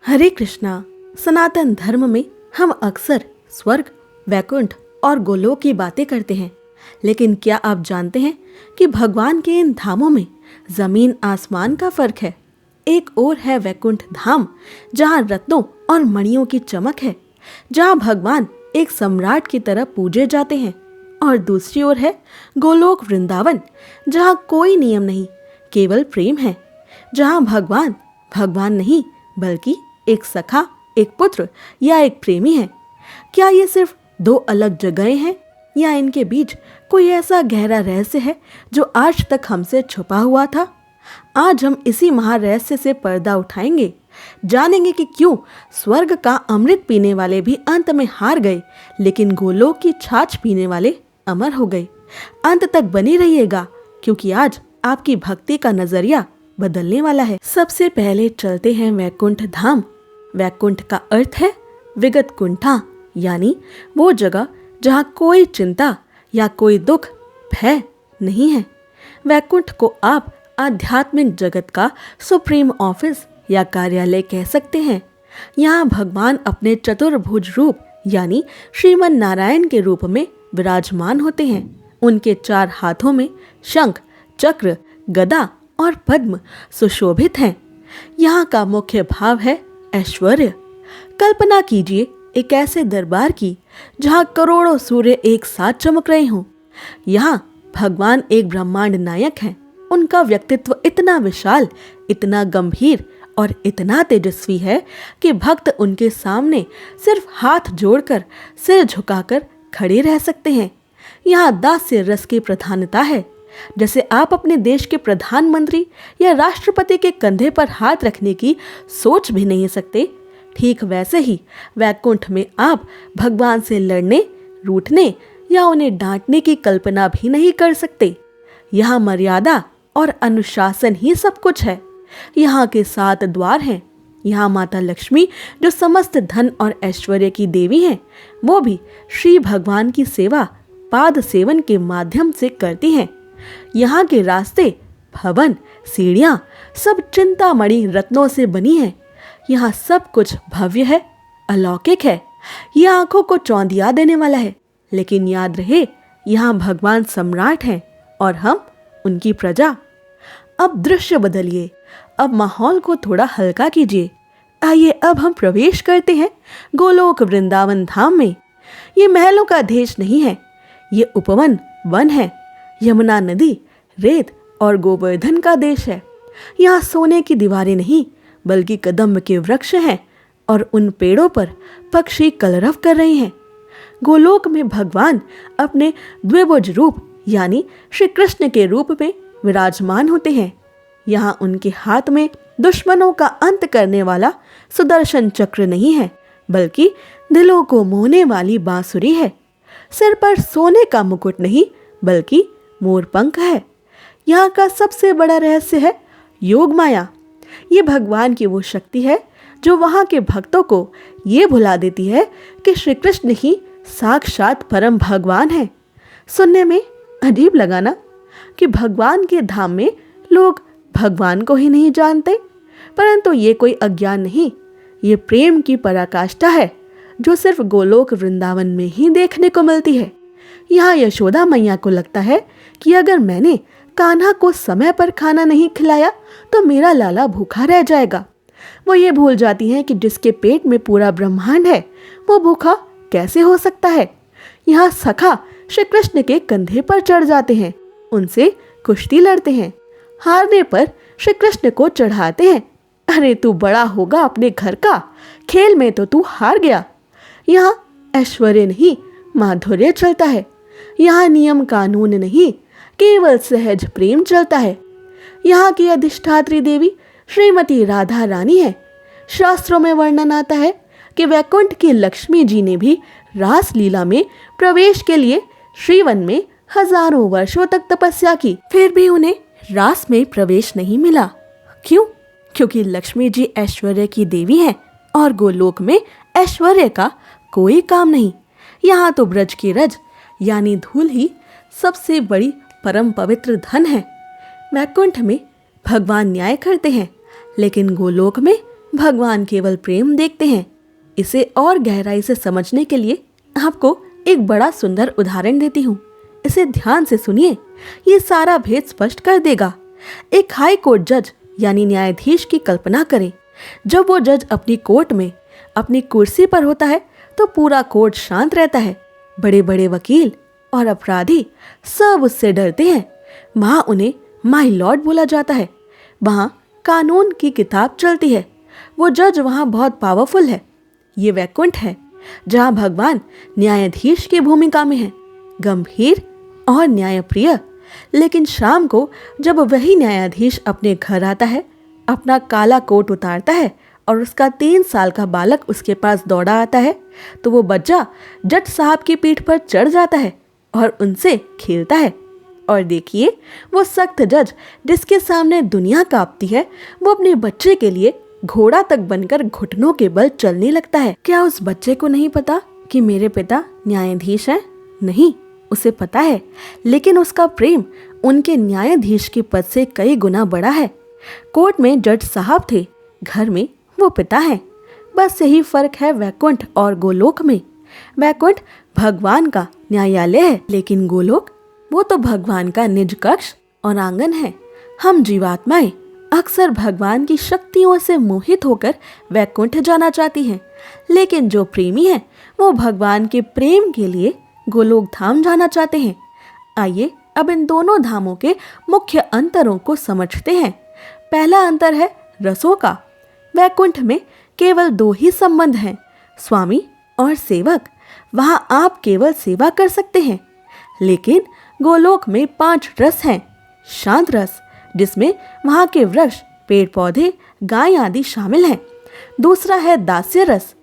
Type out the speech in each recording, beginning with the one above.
हरे कृष्णा। सनातन धर्म में हम अक्सर स्वर्ग, वैकुंठ और गोलोक की बातें करते हैं, लेकिन क्या आप जानते हैं कि भगवान के इन धामों में जमीन आसमान का फर्क है। एक ओर है वैकुंठ धाम, जहाँ रत्नों और मणियों की चमक है, जहाँ भगवान एक सम्राट की तरह पूजे जाते हैं, और दूसरी ओर है गोलोक वृंदावन, जहाँ कोई नियम नहीं, केवल प्रेम है, जहाँ भगवान भगवान नहीं बल्कि एक सखा, एक पुत्र या एक प्रेमी है। क्या ये सिर्फ दो अलग जगहें हैं, या इनके बीच कोई ऐसा गहरा रहस्य है जो आज तक हमसे छुपा हुआ था? आज हम इसी महारहस्य से पर्दा उठाएंगे, जानेंगे कि क्यों स्वर्ग का अमृत पीने वाले भी अंत में हार गए, लेकिन गोलोक की छाछ पीने वाले अमर हो गए। अंत तक बनी रहिएगा, क्योंकि आज आपकी भक्ति का नजरिया बदलने वाला है। सबसे पहले चलते हैं वैकुंठ धाम। वैकुंठ का अर्थ है विगत कुंठा, यानी वो जगह जहाँ कोई चिंता या कोई दुख, भय नहीं है। वैकुंठ को आप आध्यात्मिक जगत का सुप्रीम ऑफिस या कार्यालय कह सकते हैं। यहाँ भगवान अपने चतुर्भुज रूप यानी श्रीमन नारायण के रूप में विराजमान होते हैं। उनके चार हाथों में शंख, चक्र, गदा और पद्म सुशोभित हैं। यहाँ का मुख्य भाव है ऐश्वर्य। कल्पना कीजिए एक ऐसे दरबार की जहाँ करोड़ों सूर्य एक साथ चमक रहे हों। यहाँ भगवान एक ब्रह्मांड नायक हैं। उनका व्यक्तित्व इतना विशाल, इतना गंभीर और इतना तेजस्वी है कि भक्त उनके सामने सिर्फ हाथ जोड़कर, सिर झुकाकर खड़े रह सकते हैं। यहाँ दास्य रस की प्रधानता है। जैसे आप अपने देश के प्रधानमंत्री या राष्ट्रपति के कंधे पर हाथ रखने की सोच भी नहीं सकते, ठीक वैसे ही वैकुंठ में आप भगवान से लड़ने, रूठने या उन्हें डांटने की कल्पना भी नहीं कर सकते। यहाँ मर्यादा और अनुशासन ही सब कुछ है। यहाँ के 7 द्वार हैं। यहाँ माता लक्ष्मी, जो समस्त धन और ऐश्वर्य की देवी हैं, वो भी श्री भगवान की सेवा पाद सेवन के माध्यम से करती हैं। यहाँ के रास्ते, भवन, सीढ़ियाँ सब चिंतामणि रत्नों से बनी हैं। यहाँ सब कुछ भव्य है, अलौकिक है। यह आंखों को चौंधिया देने वाला है, लेकिन याद रहे यहाँ भगवान सम्राट हैं और हम उनकी प्रजा। अब दृश्य बदलिए, अब माहौल को थोड़ा हल्का कीजिए। आइए अब हम प्रवेश करते हैं गोलोक वृंदावन धाम में। ये महलों का देश नहीं है, ये उपवन वन है। यमुना नदी, रेत और गोवर्धन का देश है। यहाँ सोने की दीवारें नहीं बल्कि कदम्ब के वृक्ष हैं, और उन पेड़ों पर पक्षी कलरव कर रहे हैं। गोलोक में भगवान अपने द्विभुज रूप यानी श्री कृष्ण के रूप में विराजमान होते हैं। यहाँ उनके हाथ में दुश्मनों का अंत करने वाला सुदर्शन चक्र नहीं है, बल्कि दिलों को मोहने वाली बांसुरी है। सिर पर सोने का मुकुट नहीं बल्कि मोरपंख है। यहाँ का सबसे बड़ा रहस्य है योग माया। ये भगवान की वो शक्ति है जो वहाँ के भक्तों को ये भुला देती है कि श्री कृष्ण ही साक्षात परम भगवान है। सुनने में अजीब लगा ना कि भगवान के धाम में लोग भगवान को ही नहीं जानते, परंतु ये कोई अज्ञान नहीं, ये प्रेम की पराकाष्ठा है जो सिर्फ गोलोक वृंदावन में ही देखने को मिलती है। यहाँ यशोदा मैया को लगता है कि अगर मैंने कान्हा को समय पर खाना नहीं खिलाया तो मेरा लाला भूखा रह जाएगा। वो ये भूल जाती हैं कि जिसके पेट में पूरा ब्रह्मांड है वो भूखा कैसे हो सकता है। यहाँ सखा श्री कृष्ण के कंधे पर चढ़ जाते हैं, उनसे कुश्ती लड़ते हैं, हारने पर श्री कृष्ण को चढ़ाते हैं, अरे तू बड़ा होगा अपने घर का, खेल में तो तू हार गया। यहाँ ऐश्वर्य नहीं माधुर्य चलता है। यहाँ नियम कानून नहीं, केवल सहज प्रेम चलता है। यहाँ की अधिष्ठात्री देवी श्रीमती राधा रानी है। शास्त्रों में वर्णन आता है कि वैकुंठ की लक्ष्मी जी ने भी रास लीला में प्रवेश के लिए श्रीवन में हजारों वर्षों तक तपस्या की, फिर भी उन्हें रास में प्रवेश नहीं मिला। क्यों? क्योंकि लक्ष्मी जी ऐश्वर्य की देवी हैं और गोलोक में ऐश्वर्य का कोई काम नहीं। यहाँ तो ब्रज की रज यानी धूल ही सबसे बड़ी परम पवित्र धन है। वैकुंठ में भगवान न्याय करते हैं, लेकिन गोलोक में भगवान केवल प्रेम देखते हैं। इसे और गहराई से समझने के लिए आपको एक बड़ा सुंदर उदाहरण देती हूँ। इसे ध्यान से सुनिए, ये सारा भेद स्पष्ट कर देगा। एक हाई कोर्ट जज यानी न्यायाधीश की कल्पना करें। जब वो जज अपनी कोर्ट में अपनी कुर्सी पर होता है तो पूरा कोर्ट शांत रहता है। बड़े बड़े वकील और अपराधी सब उससे डरते हैं। वहाँ उन्हें माय लॉर्ड बोला जाता है। वहाँ कानून की किताब चलती है। वो जज वहाँ बहुत पावरफुल है। ये वैकुंठ है जहाँ भगवान न्यायाधीश की भूमिका में है, गंभीर और न्यायप्रिय। लेकिन शाम को जब वही न्यायाधीश अपने घर आता है, अपना काला कोट उतारता है और उसका 3 साल का बालक उसके पास दौड़ा आता है, तो वो बच्चा जज साहब की पीठ पर चढ़ जाता है और उनसे खेलता है। और देखिए, वो सख्त जज जिसके सामने दुनिया कांपती है, वो अपने बच्चे के लिए घोड़ा तक बनकर घुटनों के बल चलने लगता है। क्या उस बच्चे को नहीं पता कि मेरे पिता न्यायाधीश हैं? नहीं, उसे पता है, लेकिन उसका प्रेम उनके न्यायाधीश के पद से कई गुना बड़ा है। कोर्ट में जज साहब थे, घर में वो पिता है। बस यही फर्क है वैकुंठ और गोलोक में। वैकुंठ भगवान का न्यायालय है, लेकिन गोलोक वो तो भगवान का निज कक्ष और आंगन है। हम जीवात्माएं अक्सर भगवान की शक्तियों से मोहित होकर वैकुंठ जाना चाहती हैं, लेकिन जो प्रेमी है वो भगवान के प्रेम के लिए गोलोक धाम जाना चाहते हैं। आइए अब इन दोनों धामों के मुख्य अंतरों को समझते हैं। पहला अंतर है रसों का। वैकुंठ में केवल 2 ही संबंध हैं, स्वामी और सेवक। वहां आप केवल सेवा कर सकते हैं। लेकिन गोलोक में 5 रस हैं। शांत रस, जिसमें वहां के वृक्ष, पेड़ पौधे, गाय आदि शामिल हैं। दूसरा है दास्य रस।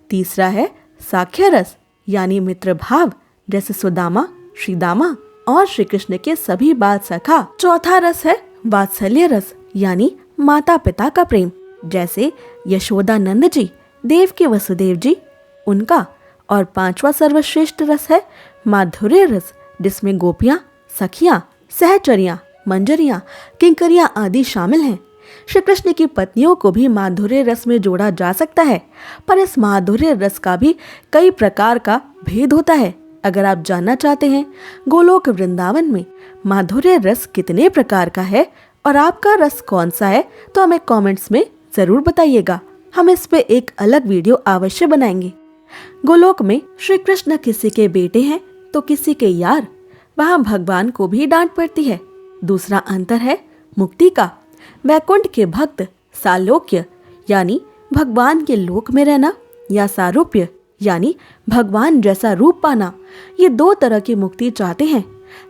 तीसरा है साख्य रस यानी मित्र भाव, जैसे सुदामा, श्रीदामा और श्री कृष्ण के सभी बाल सखा। चौथा रस है वात्सल्य रस यानी माता पिता का प्रेम, जैसे यशोदानंद जी, देव के वसुदेव जी, उनका। और 5वां सर्वश्रेष्ठ रस है माधुर्य रस, जिसमें गोपियां, सखियां, सहचरियां, मंजरियां, किंकरियां आदि शामिल हैं। श्री कृष्ण की पत्नियों को भी माधुर्य रस में जोड़ा जा सकता है, पर इस माधुर्य रस का भी कई प्रकार का भेद होता है। अगर आप जानना चाहते हैं गोलोक वृंदावन में माधुर्य रस कितने प्रकार का है और आपका रस कौन सा है, तो हमें कमेंट्स में जरूर बताइएगा। हम इस पे एक अलग वीडियो अवश्य बनाएंगे। गोलोक में श्री कृष्ण किसी के बेटे हैं तो किसी के यार। वहाँ भगवान को भी डांट पड़ती है। दूसरा अंतर है मुक्ति का। वैकुंठ के भक्त सालोक्य यानी भगवान के लोक में रहना, या सारूप्य यानी भगवान जैसा रूप पाना, ये 2 तरह की मुक्ति चाहते हैं।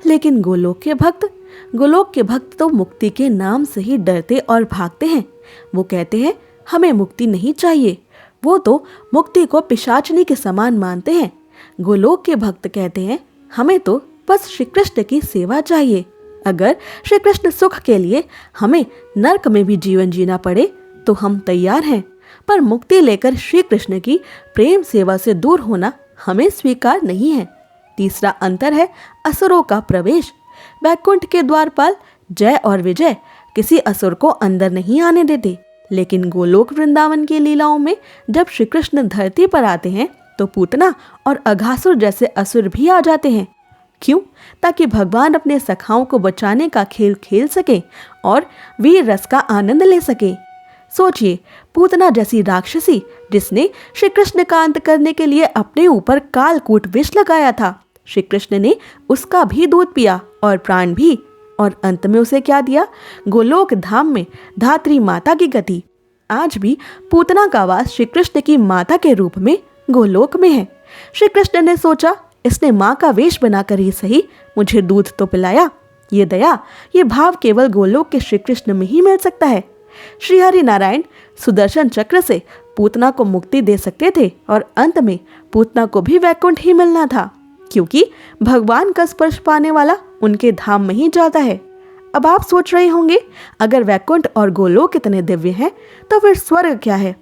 लेकिन गोलोक के भक्त तो मुक्ति के नाम से ही डरते और भागते हैं। वो कहते हैं हमें मुक्ति नहीं चाहिए। वो तो मुक्ति को पिशाचनी के समान मानते हैं। गोलोक के भक्त कहते हैं हमें तो बस श्री कृष्ण की सेवा चाहिए। अगर श्री कृष्ण सुख के लिए हमें नरक में भी जीवन जीना पड़े तो हम तैयार हैं, पर मुक्ति लेकर श्री कृष्ण की प्रेम सेवा से दूर होना हमें स्वीकार नहीं है। तीसरा अंतर है असुरों का प्रवेश। वैकुंठ के द्वारपाल जय और विजय किसी असुर को अंदर नहीं आने देते, लेकिन गोलोक वृंदावन की लीलाओं में जब श्री कृष्ण धरती पर आते हैं तो पूतना और अघासुर जैसे असुर भी आ जाते हैं। क्यों? ताकि भगवान अपने सखाओं को बचाने का खेल खेल सके और वीर रस का आनंद ले सके। सोचिए, पूतना जैसी राक्षसी जिसने श्री कृष्ण का अंत करने के लिए अपने ऊपर कालकूट विष लगाया था, श्री कृष्ण ने उसका भी दूध पिया और प्राण भी, और अंत में उसे क्या दिया? गोलोक धाम में धात्री माता की गति। आज भी पूतना का वास श्री कृष्ण की माता के रूप में गोलोक में है। श्री कृष्ण ने सोचा इसने माँ का वेश बनाकर ही सही मुझे दूध तो पिलाया। ये दया, ये भाव केवल गोलोक के श्री कृष्ण में ही मिल सकता है। श्री हरि नारायण सुदर्शन चक्र से पूतना को मुक्ति दे सकते थे और अंत में पूतना को भी वैकुंठ ही मिलना था, क्योंकि भगवान का स्पर्श पाने वाला उनके धाम में ही जाता है। अब आप सोच रहे होंगे अगर वैकुंठ और गोलोक इतने दिव्य हैं तो फिर स्वर्ग क्या है?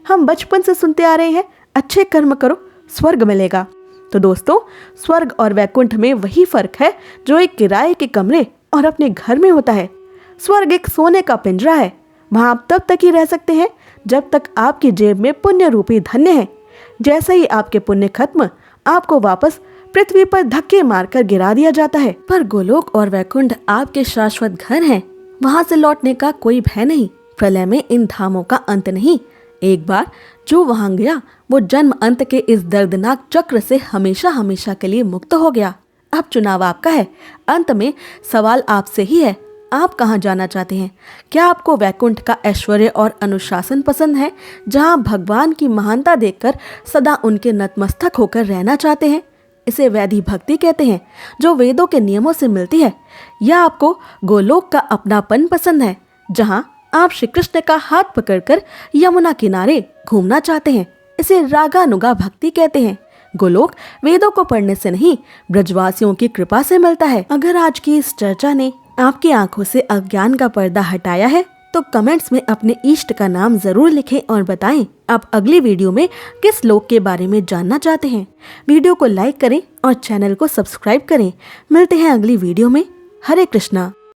हम बचपन से सुनते आ रहे हैं अच्छे कर्म करो स्वर्ग मिलेगा। तो दोस्तों, स्वर्ग और वैकुंठ में वही फर्क है जो एक किराए के कमरे और अपने घर में होता है। स्वर्ग एक सोने का पिंजरा है। वहां आप तब तक ही रह सकते हैं जब तक आपकी जेब में पुण्य रूपी धन्य है। जैसे ही आपके पुण्य खत्म, आपको वापस पृथ्वी पर धक्के मारकर गिरा दिया जाता है। पर गोलोक और वैकुंठ आपके शाश्वत घर हैं। वहाँ से लौटने का कोई भय नहीं। प्रलय में इन धामों का अंत नहीं। एक बार जो वहाँ गया वो जन्म अंत के इस दर्दनाक चक्र से हमेशा हमेशा के लिए मुक्त हो गया। अब चुनाव आपका है। अंत में सवाल आपसे ही है, आप कहाँ जाना चाहते हैं? क्या आपको वैकुंठ का ऐश्वर्य और अनुशासन पसंद है, जहाँ भगवान की महानता देखकर सदा उनके नतमस्तक होकर रहना चाहते हैं? इसे वैधि भक्ति कहते हैं, जो वेदों के नियमों से मिलती है। या आपको गोलोक का अपनापन पसंद है, जहाँ आप श्री कृष्ण का हाथ पकड़कर यमुना किनारे घूमना चाहते हैं? इसे रागानुगा भक्ति कहते हैं। गोलोक वेदों को पढ़ने से नहीं, ब्रजवासियों की कृपा से मिलता है। अगर आज की इस चर्चा ने आपकी आंखों से अज्ञान का पर्दा हटाया है तो कमेंट्स में अपने इष्ट का नाम जरूर लिखें और बताएं आप अगली वीडियो में किस लोक के बारे में जानना चाहते हैं। वीडियो को लाइक करें और चैनल को सब्सक्राइब करें। मिलते हैं अगली वीडियो में। हरे कृष्णा।